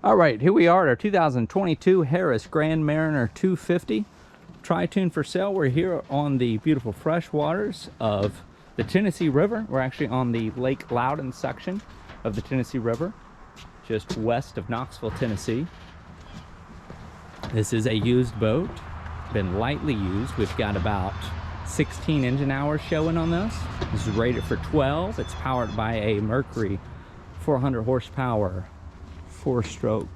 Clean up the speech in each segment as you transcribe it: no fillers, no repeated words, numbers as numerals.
All right, here we are at our 2022 Harris Grand Mariner 250 Tritoon for sale. We're here on the beautiful fresh waters of the Tennessee River. We're actually on the Lake Loudon section of the Tennessee River, just west of Knoxville, Tennessee. This is a used boat, been lightly used. We've got about 16 engine hours showing on this. This is rated for 12. It's powered by a Mercury 400 horsepower 4-stroke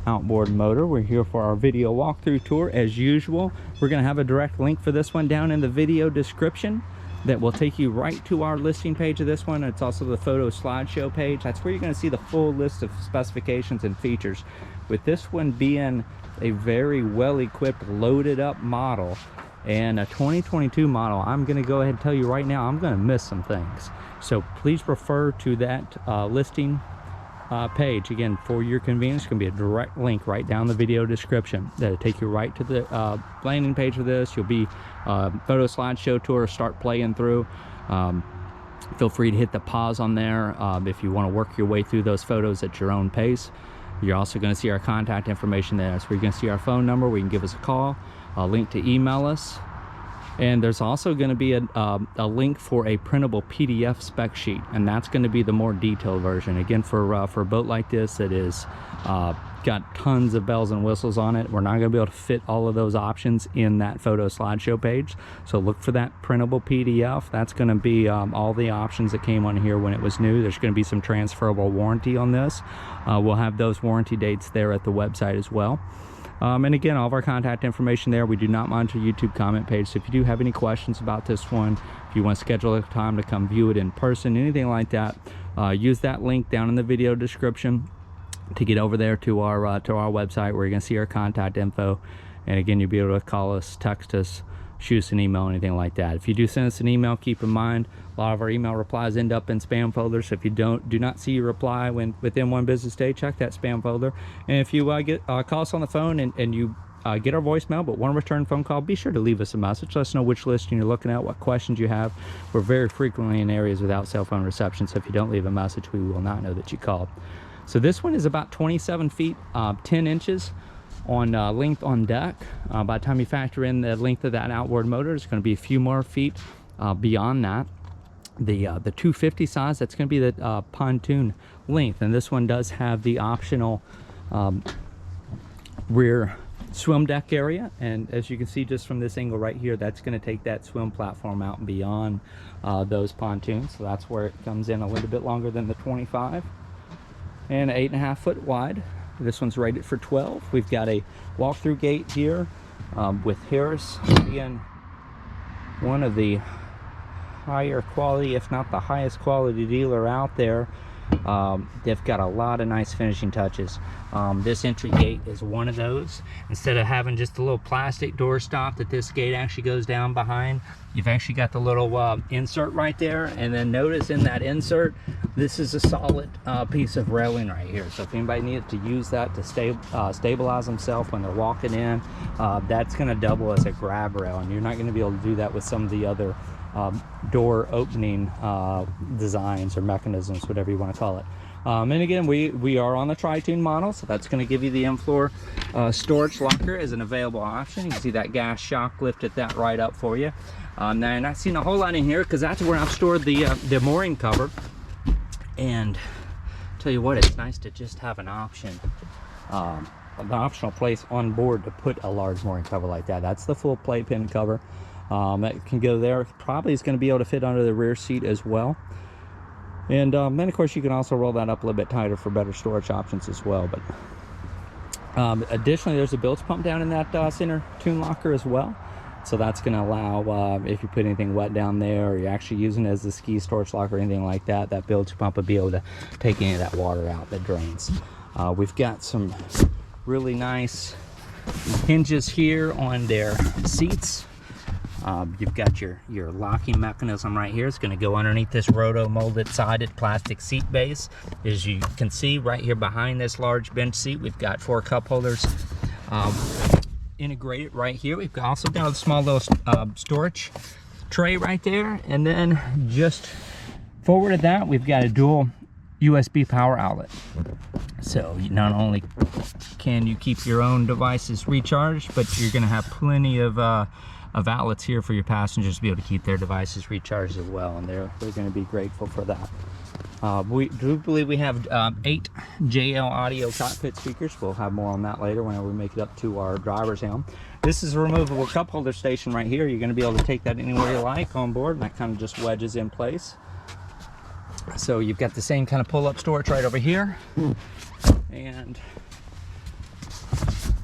outboard motor. We're here for our video walkthrough tour as usual. We're going to have a direct link for this one down in the video description that will take you right to our listing page of this one. It's also the photo slideshow page. That's where you're going to see the full list of specifications and features. With this one being a very well equipped, loaded up model and a 2022 model, I'm going to go ahead and tell you right now, I'm going to miss some things. So please refer to that listing page. Again, for your convenience, going to be a direct link right down the video description that'll take you right to the landing page of this. You'll be photo slideshow tour, start playing through. Feel free to hit the pause on there if you want to work your way through those photos at your own pace. You're also going to see our contact information there. So you're going to see our phone number where you can give us a call, a link to email us, and there's also going to be a link for a printable PDF spec sheet, and that's going to be the more detailed version. Again, for a boat like this that is got tons of bells and whistles on it, we're not going to be able to fit all of those options in that photo slideshow page. So look for that printable PDF. That's going to be all the options that came on here when it was new. There's going to be some transferable warranty on this. We'll have those warranty dates there at the website as well. And again, all of our contact information there. We do not monitor YouTube comment page, so if you do have any questions about this one, if you want to schedule a time to come view it in person, anything like that, use that link down in the video description to get over there to our website where you're going to see our contact info. And again, you'll be able to call us, text us, shoot us an email, anything like that. If you do send us an email, keep in mind a lot of our email replies end up in spam folders. So if you do not see your reply within one business day, check that spam folder. And if you call us on the phone and you get our voicemail but want to return phone call, be sure to leave us a message. Let us know which listing you're looking at, what questions you have. We're very frequently in areas without cell phone reception, so if you don't leave a message, we will not know that you called. So this one is about 27 feet 10 inches on length on deck. By the time you factor in the length of that outboard motor, it's going to be a few more feet beyond that. The 250 size, that's going to be the pontoon length, and this one does have the optional rear swim deck area, and as you can see just from this angle right here, that's going to take that swim platform out and beyond those pontoons. So that's where it comes in a little bit longer than the 25 and 8.5 foot wide. This one's rated for 12. We've got a walk-through gate here with Harris being one of the higher quality, if not the highest quality dealer out there. They've got a lot of nice finishing touches. This entry gate is one of those. Instead of having just a little plastic door stop that this gate actually goes down behind, you've actually got the little insert right there, and then notice in that insert, this is a solid piece of railing right here. So if anybody needed to use that to stabilize themselves when they're walking in, that's going to double as a grab rail, and you're not going to be able to do that with some of the other door opening designs or mechanisms, whatever you want to call it. And again, we are on the Tritoon model, so that's going to give you the in-floor storage locker as an available option. You can see that gas shock lifted that right up for you. Now you're not seeing a whole lot in here because that's where I've stored the mooring cover. And tell you what, it's nice to just have an option, an optional place on board to put a large mooring cover like that. That's the full playpen cover. That can go there. Probably is going to be able to fit under the rear seat as well. And then of course you can also roll that up a little bit tighter for better storage options as well. But additionally, there's a bilge pump down in that center tune locker as well. So that's going to allow, if you put anything wet down there, or you're actually using it as a ski storage locker or anything like that, that bilge pump will be able to take any of that water out that drains. We've got some really nice hinges here on their seats. You've got your locking mechanism right here. It's going to go underneath this roto molded sided plastic seat base. As you can see right here behind this large bench seat, we've got 4 cup holders integrated right here. We've also got a small little storage tray right there, and then just forward of that, we've got a dual USB power outlet. So not only can you keep your own devices recharged, but you're going to have plenty of outlets here for your passengers to be able to keep their devices recharged as well, and they're going to be grateful for that. We do believe we have 8 JL audio cockpit speakers. We'll have more on that later whenever we make it up to our driver's helm. This is a removable cup holder station right here. You're going to be able to take that anywhere you like on board, and that kind of just wedges in place. So you've got the same kind of pull-up storage right over here, and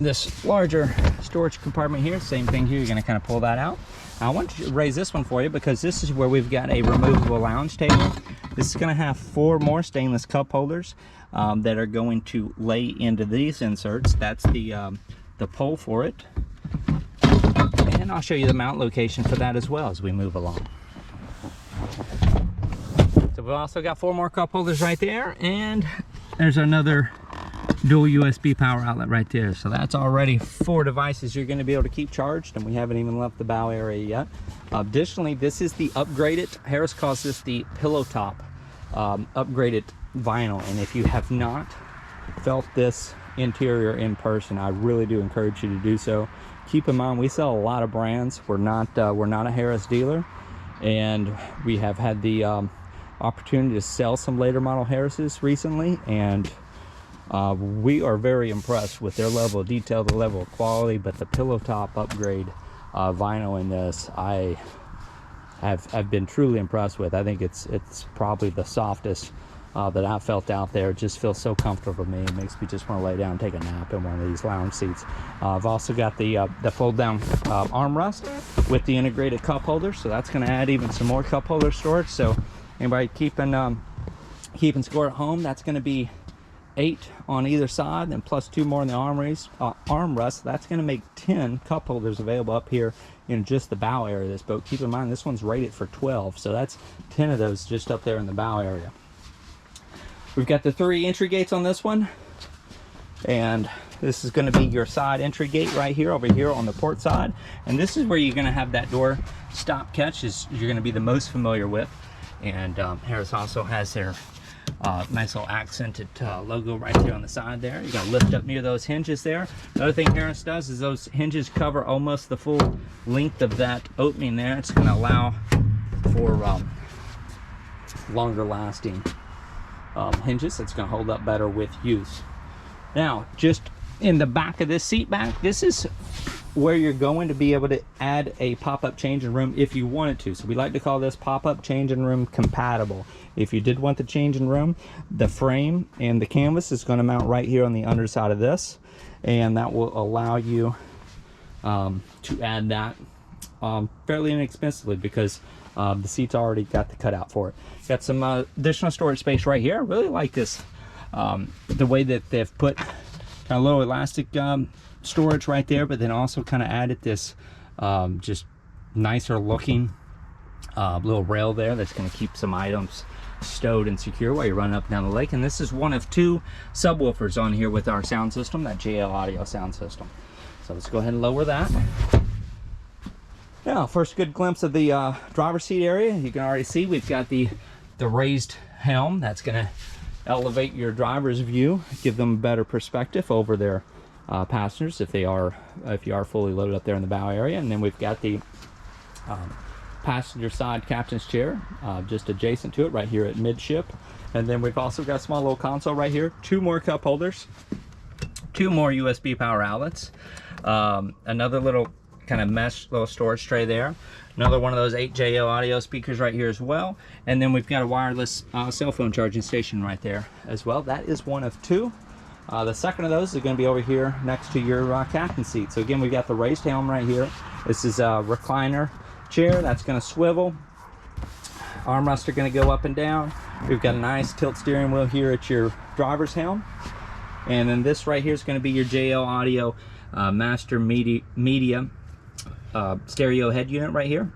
this larger storage compartment here, same thing here. You're going to kind of pull that out. I want to raise this one for you because this is where we've got a removable lounge table. This is going to have 4 more stainless cup holders that are going to lay into these inserts. That's the pole for it, and I'll show you the mount location for that as well as we move along. So we've also got 4 more cup holders right there, and there's another dual USB power outlet right there. So that's already 4 devices you're going to be able to keep charged, and we haven't even left the bow area yet. Additionally, this is the upgraded, Harris calls this the pillow top upgraded vinyl, and if you have not felt this interior in person, I really do encourage you to do so. Keep in mind, we sell a lot of brands. We're not a Harris dealer, and we have had the opportunity to sell some later model Harrises recently, and we are very impressed with their level of detail, the level of quality. But the pillow top upgrade vinyl in this, I have been truly impressed with. I think it's probably the softest that I've felt out there. It just feels so comfortable to me. It makes me just want to lay down and take a nap in one of these lounge seats. I've also got the fold down armrest with the integrated cup holder, so that's going to add even some more cup holder storage. So anybody keeping score at home, that's going to be 8 on either side, and plus 2 more in the armrest. That's going to make 10 cup holders available up here in just the bow area of this boat. Keep in mind, this one's rated for 12, so that's 10 of those just up there in the bow area. We've got the 3 entry gates on this one, and this is going to be your side entry gate right here, over here on the port side. And this is where you're going to have that door stop catch, is you're going to be the most familiar with. And Harris also has their nice little accented logo right there on the side there. You're going to lift up near those hinges there. The other thing Harris does is those hinges cover almost the full length of that opening there. It's going to allow for longer lasting hinges. It's going to hold up better with use. Now, just in the back of this seat back, this is where you're going to be able to add a pop-up changing room if you wanted to. So we like to call this pop-up changing room compatible. If you did want the changing room, the frame and the canvas is going to mount right here on the underside of this, and that will allow you to add that fairly inexpensively, because the seat's already got the cutout for it. Got some additional storage space right here. I really like this, the way that they've put kind of little elastic storage right there, but then also kind of added this just nicer looking little rail there that's going to keep some items stowed and secure while you run up and down the lake. And this is one of 2 subwoofers on here with our sound system, that JL audio sound system. So let's go ahead and lower that. Now, first good glimpse of the driver's seat area. You can already see we've got the raised helm. That's going to elevate your driver's view, give them a better perspective over their passengers if you are fully loaded up there in the bow area. And then we've got the passenger side captain's chair just adjacent to it right here at midship. And then we've also got a small little console right here, 2 more cup holders, 2 more USB power outlets, another little kind of mesh little storage tray there, another one of those 8 JL audio speakers right here as well. And then we've got a wireless cell phone charging station right there as well. That is one of 2. The second of those is going to be over here next to your captain seat. So again, we've got the raised helm right here. This is a recliner chair that's going to swivel. Armrests are going to go up and down. We've got a nice tilt steering wheel here at your driver's helm. And then this right here is going to be your JL audio master media stereo head unit right here.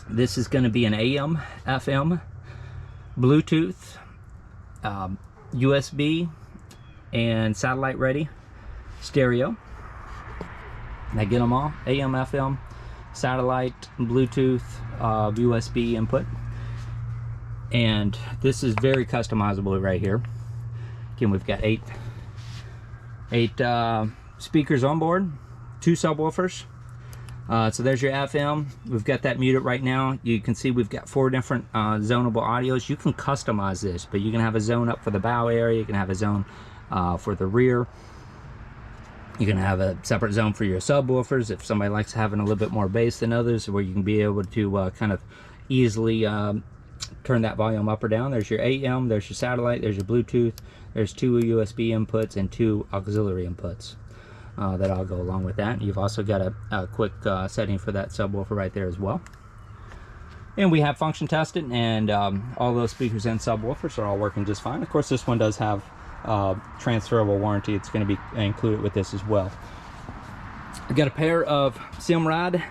This is going to be an AM, FM, Bluetooth, USB, and satellite ready stereo. I get them all: AM, FM, satellite, Bluetooth, USB input. And this is very customizable right here. Again, we've got eight speakers on board, 2 subwoofers. So there's your FM. We've got that muted right now. You can see we've got 4 different zonable audios. You can customize this, but you can have a zone up for the bow area. You can have a zone for the rear. You can have a separate zone for your subwoofers if somebody likes having a little bit more bass than others, where you can be able to kind of easily turn that volume up or down. There's your AM, there's your satellite, there's your Bluetooth, there's 2 USB inputs and 2 auxiliary inputs that all go along with that. You've also got a quick setting for that subwoofer right there as well. And we have function tested, and all those speakers and subwoofers are all working just fine. Of course, this one does have transferable warranty. It's going to be included with this as well. We've got a pair of Simrad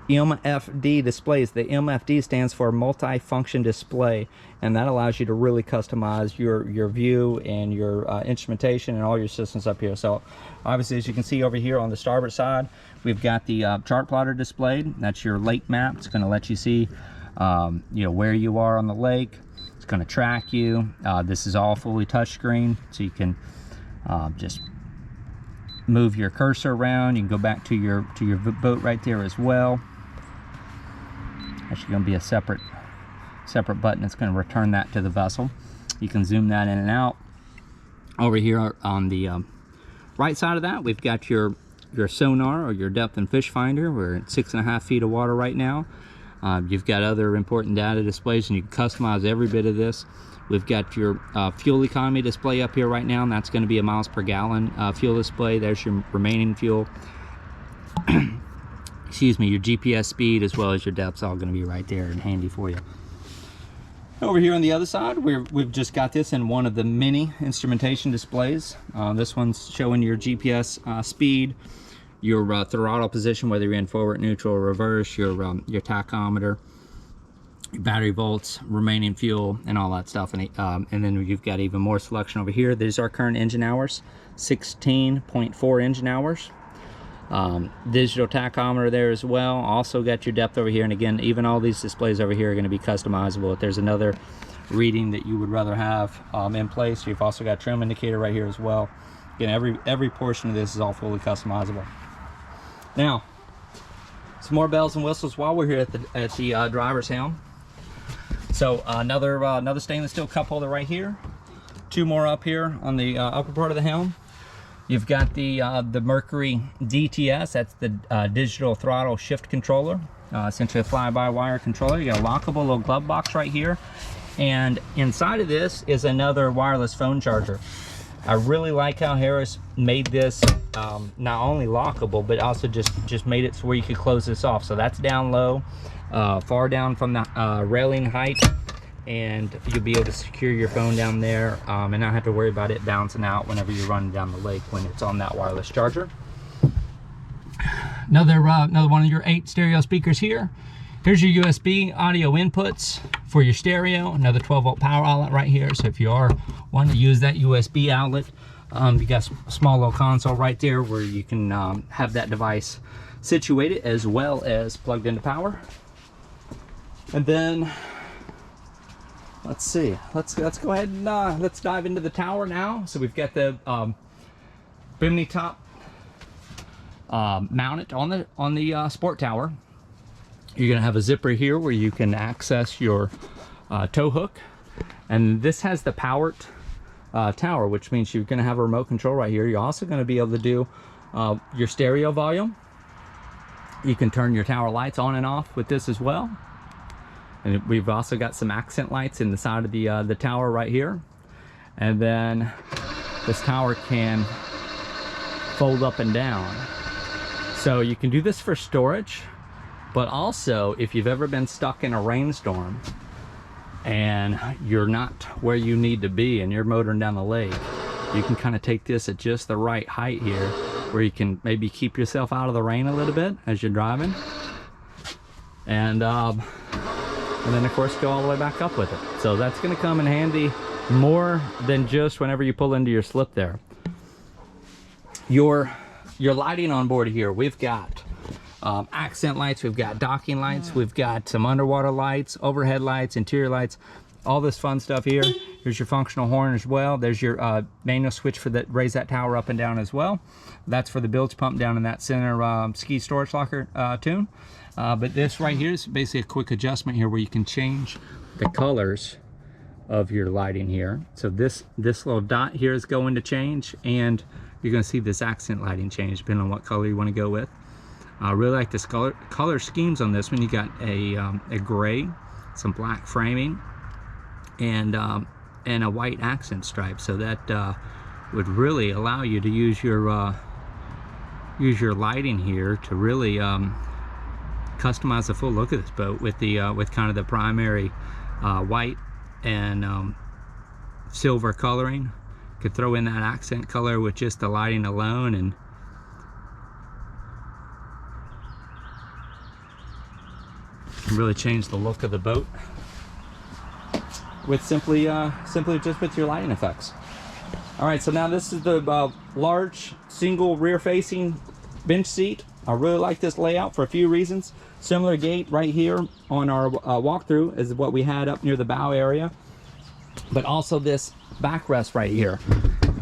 MFD displays. The MFD stands for multi-function display, and that allows you to really customize your view and your instrumentation and all your systems up here. So obviously, as you can see over here on the starboard side, we've got the Chartplotter displayed. That's your lake map. It's going to let you see where you are on the lake. It's going to track you. This is all fully touchscreen, so you can just move your cursor around. You can go back to your boat right there as well. Actually going to be a separate button that's going to return that to the vessel. You can zoom that in and out. Over here on the right side of that, we've got your sonar, or your depth and fish finder. We're at 6.5 feet of water right now. You've got other important data displays, and you can customize every bit of this. We've got your fuel economy display up here right now, and that's going to be a miles per gallon fuel display. There's your remaining fuel. Excuse me, your GPS speed as well as your depth's all going to be right there and handy for you. Over here on the other side, we've just got this in one of the mini instrumentation displays. This one's showing your GPS speed, your throttle position, whether you're in forward, neutral, or reverse, your tachometer, your battery volts, remaining fuel, and all that stuff. And then you've got even more selection over here. These are current engine hours, 16.4 engine hours. Digital tachometer there as well. Also got your depth over here, and again, even all these displays over here are going to be customizable. If there's another reading that you would rather have in place, you've also got a trim indicator right here as well. Again, every portion of this is all fully customizable. Now, some more bells and whistles while we're here at the driver's helm. So another stainless steel cup holder right here. 2 more up here on the upper part of the helm. You've got the Mercury DTS. That's the digital throttle shift controller, essentially a fly-by-wire controller. You got a lockable little glove box right here, and inside of this is another wireless phone charger. I really like how Harris made this not only lockable, but also just made it so where you could close this off. So that's down low, far down from the railing height, and you'll be able to secure your phone down there and not have to worry about it bouncing out whenever you're running down the lake when it's on that wireless charger. Another one of your 8 stereo speakers here. Here's your USB audio inputs for your stereo. Another 12-volt power outlet right here. So if you are wanting to use that USB outlet, you got a small little console right there where you can have that device situated as well as plugged into power. And then let's see. Let's go ahead and let's dive into the tower now. So we've got the bimini top mounted on the sport tower. You're gonna have a zipper here where you can access your tow hook, and this has the powered tower, which means you're gonna have a remote control right here. You're also gonna be able to do your stereo volume. You can turn your tower lights on and off with this as well. And we've also got some accent lights in the side of the tower right here. And then this tower can fold up and down. So you can do this for storage, but also if you've ever been stuck in a rainstorm and you're not where you need to be and you're motoring down the lake, you can kind of take this at just the right height here where you can maybe keep yourself out of the rain a little bit as you're driving. And then of course go all the way back up with it. So that's going to come in handy more than just whenever you pull into your slip there. Your lighting on board here, we've got accent lights, we've got docking lights, we've got some underwater lights, overhead lights, interior lights, all this fun stuff here. Here's your functional horn as well. There's your manual switch for that, raise that tower up and down as well. That's for the bilge pump down in that center ski storage locker tune. But this right here is basically a quick adjustment here where you can change the colors of your lighting here. So this little dot here is going to change, and you're going to see this accent lighting change depending on what color you want to go with. I really like this color schemes on this one. You got a gray, some black framing, and a white accent stripe. So that would really allow you to use your lighting here to really customize the full look of this boat with the with kind of the primary white and silver coloring. Could throw in that accent color with just the lighting alone, and really change the look of the boat with simply just with your lighting effects. All right, so now this is the large single rear facing bench seat. I really like this layout for a few reasons. Similar gate right here on our walkthrough is what we had up near the bow area, but also this backrest right here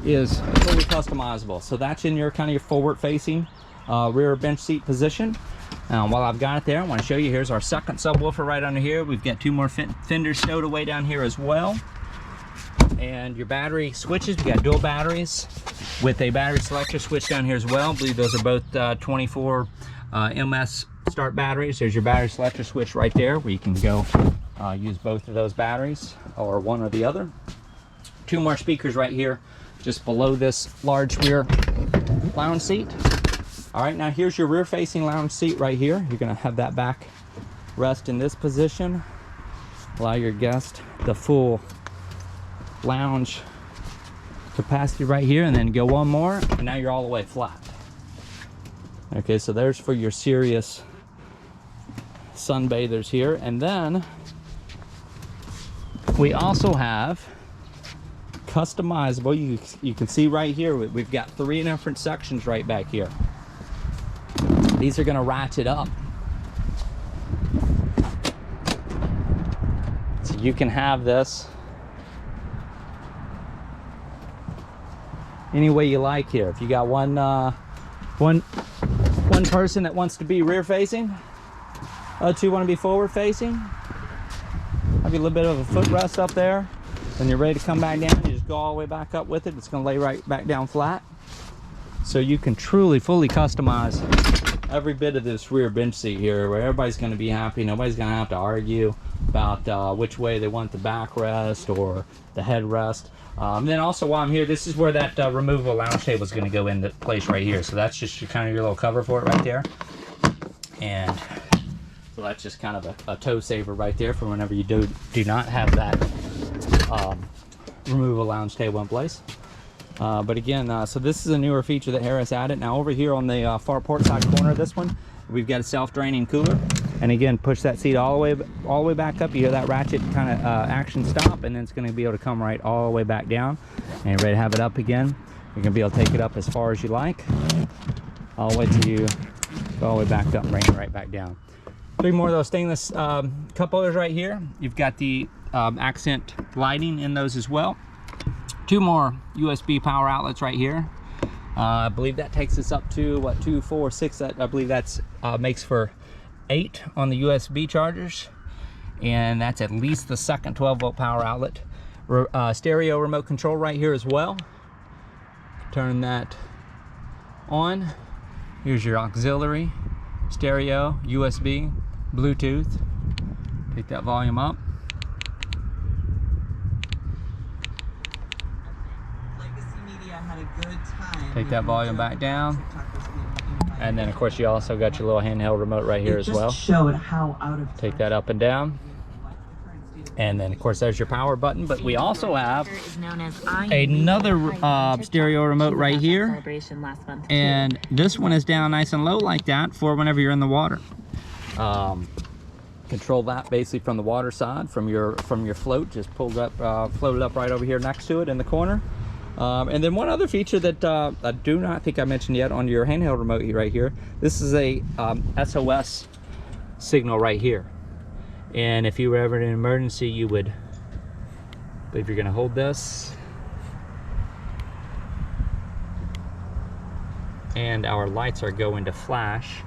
is fully customizable. So that's in your kind of your forward facing rear bench seat position. While I've got it there, I want to show you, here's our second subwoofer right under here. We've got two more fenders stowed away down here as well. And your battery switches, we got dual batteries with a battery selector switch down here as well. I believe those are both 24 ms start batteries. There's your battery selector switch right there where you can go use both of those batteries or one or the other. Two more speakers right here just below this large rear lounge seat. All right, now here's your rear facing lounge seat right here. You're gonna have that back rest in this position. Allow your guest the full lounge capacity right here, and then go one more, and now you're all the way flat. Okay, so there's for your serious sunbathers here. And then we also have customizable, you can see right here, we've got 3 different sections right back here. These are going to ratchet up, so you can have this any way you like here. If you got one person that wants to be rear facing, two want to be forward facing, maybe a little bit of a footrest up there, then you're ready to come back down, you just go all the way back up with it. It's going to lay right back down flat, so you can truly fully customize every bit of this rear bench seat here, where everybody's going to be happy. Nobody's going to have to argue about which way they want the backrest or the headrest. Then also, while I'm here, this is where that removable lounge table is going to go into place right here. So that's just kind of your little cover for it right there. And so that's just kind of a toe saver right there for whenever you do not have that removable lounge table in place. But again, so this is a newer feature that Harris added. Now over here on the far port side corner of this one, we've got a self-draining cooler. And again, push that seat all the way back up. You hear that ratchet kind of action stop, and then it's going to be able to come right all the way back down. And you're ready to have it up again. You're going to be able to take it up as far as you like, all the way to you go all the way back up and bring it right back down. 3 more of those stainless cup holders right here. You've got the accent lighting in those as well. 2 more USB power outlets right here. I believe that takes us up to what, 2, 4, 6. I believe that's makes for 8 on the USB chargers, and that's at least the second 12-volt power outlet. Stereo remote control right here as well. Turn that on. Here's your auxiliary, stereo, USB, Bluetooth. Take that volume up. Take that volume back down. And then of course you also got your little handheld remote right here as well. Showed how out of take that up and down. And then of course there's your power button, but we also have another stereo remote right here. And this one is down nice and low like that for whenever you're in the water. Control that basically from the water side, from your float, just pulled up, floated up right over here next to it in the corner. And then one other feature that I do not think I mentioned yet on your handheld remote right here, this is a SOS signal right here. And if you were ever in an emergency, you would, I believe you're going to hold this, and our lights are going to flash.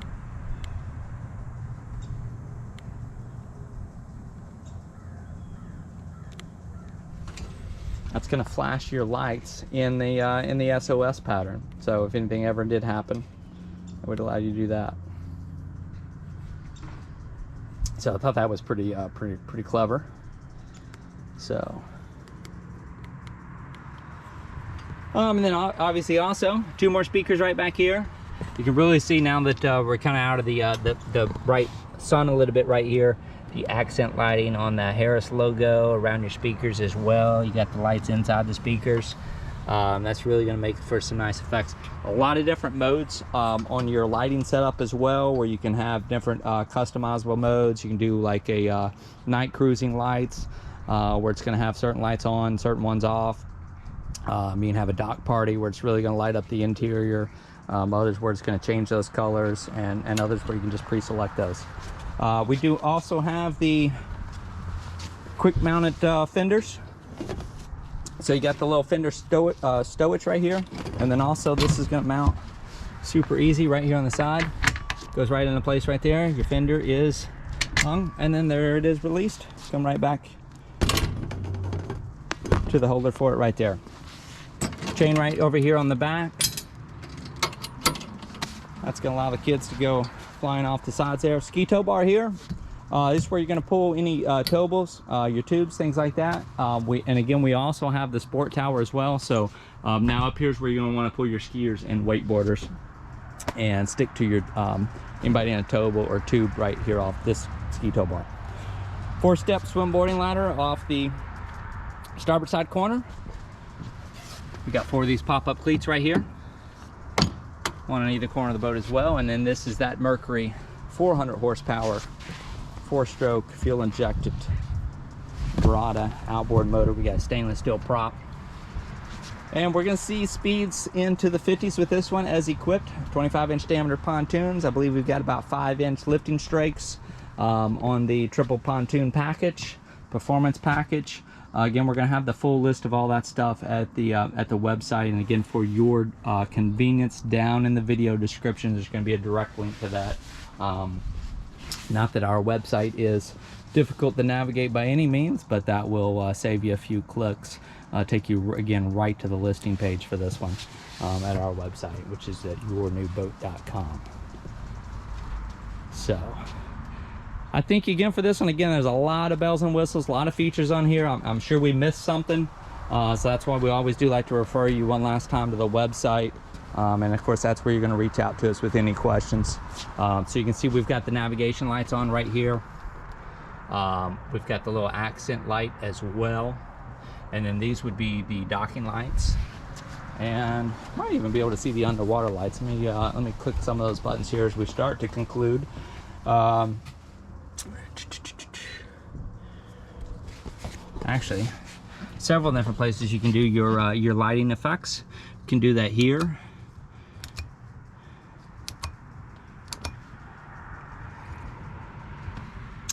That's going to flash your lights in the SOS pattern. So if anything ever did happen, it would allow you to do that. So I thought that was pretty clever. So, and then obviously also 2 more speakers right back here. You can really see now that we're kind of out of the bright sun a little bit right here. The accent lighting on the Harris logo around your speakers as well. You got the lights inside the speakers. That's really going to make for some nice effects. A lot of different modes on your lighting setup as well, where you can have different customizable modes. You can do like a night cruising lights, where it's going to have certain lights on, certain ones off. You can have a dock party where it's really going to light up the interior. Others where it's going to change those colors, and others where you can just pre-select those. We do also have the quick mounted fenders. So you got the little fender stowage right here, and then also this is going to mount super easy right here on the side. Goes right into place right there. Your fender is hung, and then there it is released. Come right back to the holder for it right there. Chain right over here on the back. That's going to allow the kids to go flying off the sides there. Ski tow bar here. This is where you're going to pull any towables, your tubes, things like that. And again, we also have the sport tower as well. So now up here's where you're going to want to pull your skiers and wakeboarders and stick to your anybody in a towable or tube right here off this ski tow bar. 4-step swimboarding ladder off the starboard side corner. We got 4 of these pop-up cleats right here. One on either corner of the boat as well. And then this is that Mercury 400 horsepower 4-stroke fuel injected Verado outboard motor. We got a stainless steel prop, and we're going to see speeds into the 50s with this one as equipped. 25-inch diameter pontoons. I believe we've got about 5-inch lifting strakes on the triple pontoon package, performance package. Again, we're going to have the full list of all that stuff at the website, and again, for your convenience, down in the video description there's going to be a direct link to that. Not that our website is difficult to navigate by any means, but that will save you a few clicks, take you again right to the listing page for this one at our website, which is at yournewboat.com. So I think again for this one, again, there's a lot of bells and whistles, a lot of features on here. I'm sure we missed something, so that's why we always do like to refer you one last time to the website. And of course, that's where you're going to reach out to us with any questions. So you can see we've got the navigation lights on right here. We've got the little accent light as well. And then these would be the docking lights. And might even be able to see the underwater lights. Let me click some of those buttons here as we start to conclude. Actually, several different places you can do your lighting effects. You can do that here.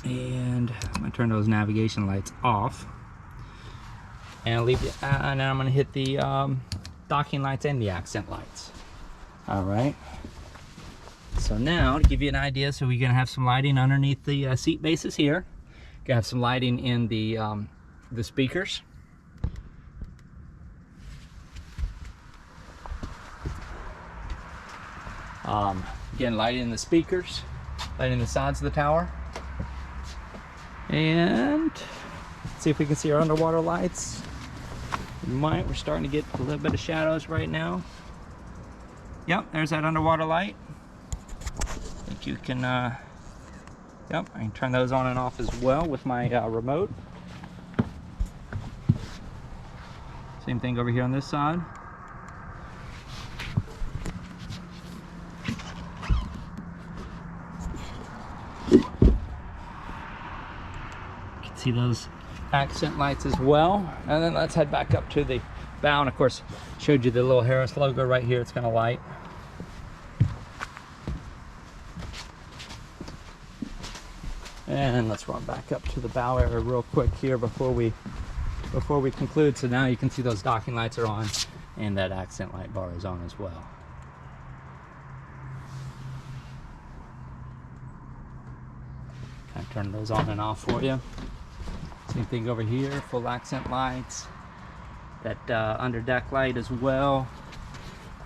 And I'm going to turn those navigation lights off, and I'll leave it, and then I'm going to hit the docking lights and the accent lights. All right, so now to give you an idea, so we're going to have some lighting underneath the seat bases here. Going to have some lighting in the speakers. Again, lighting in the speakers, lighting the sides of the tower. And see if we can see our underwater lights. We're starting to get a little bit of shadows right now. Yep, there's that underwater light. I think you can, yep, I can turn those on and off as well with my remote. Same thing over here on this side. See those accent lights as well. And then let's head back up to the bow, and of course showed you the little Harris logo right here. It's going to light. And let's run back up to the bow area real quick here before we conclude. So now you can see those docking lights are on, and that accent light bar is on as well. Kind of turn those on and off for you. Same thing over here, full accent lights, that under deck light as well.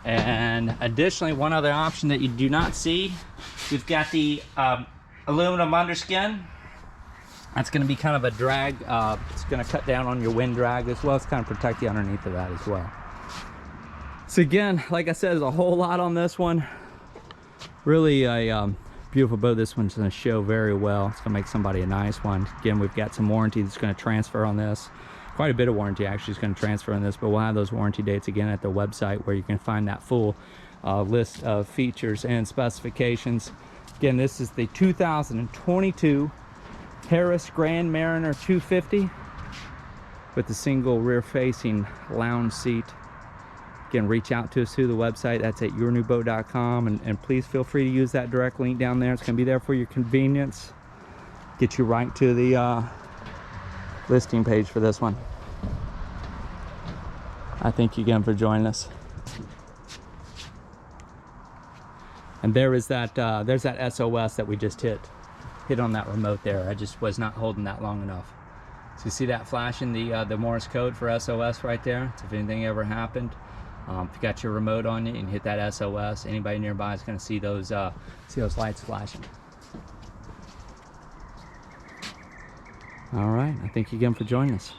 And additionally, one other option that you do not see, we've got the aluminum underskin. That's going to be kind of a drag. It's going to cut down on your wind drag as well as kind of protect you underneath of that as well. So again, like I said, there's a whole lot on this one. Really a beautiful boat. This one's going to show very well. It's going to make somebody a nice one. Again, we've got some warranty that's going to transfer on this. Quite a bit of warranty actually is going to transfer on this, but we'll have those warranty dates again at the website where you can find that full list of features and specifications. Again, this is the 2022 Harris Grand Mariner 250 with the single rear-facing lounge seat. Again, reach out to us through the website. That's at yournewboat.com, and please feel free to use that direct link down there. It's going to be there for your convenience. Get you right to the listing page for this one. I thank you again for joining us. And there is that there's that SOS that we just hit on that remote there. I just was not holding that long enough. So you see that flashing the Morse code for SOS right there. So if anything ever happened, if you got your remote on you and hit that SOS, anybody nearby is going to see those lights flashing. All right, I thank you again for joining us.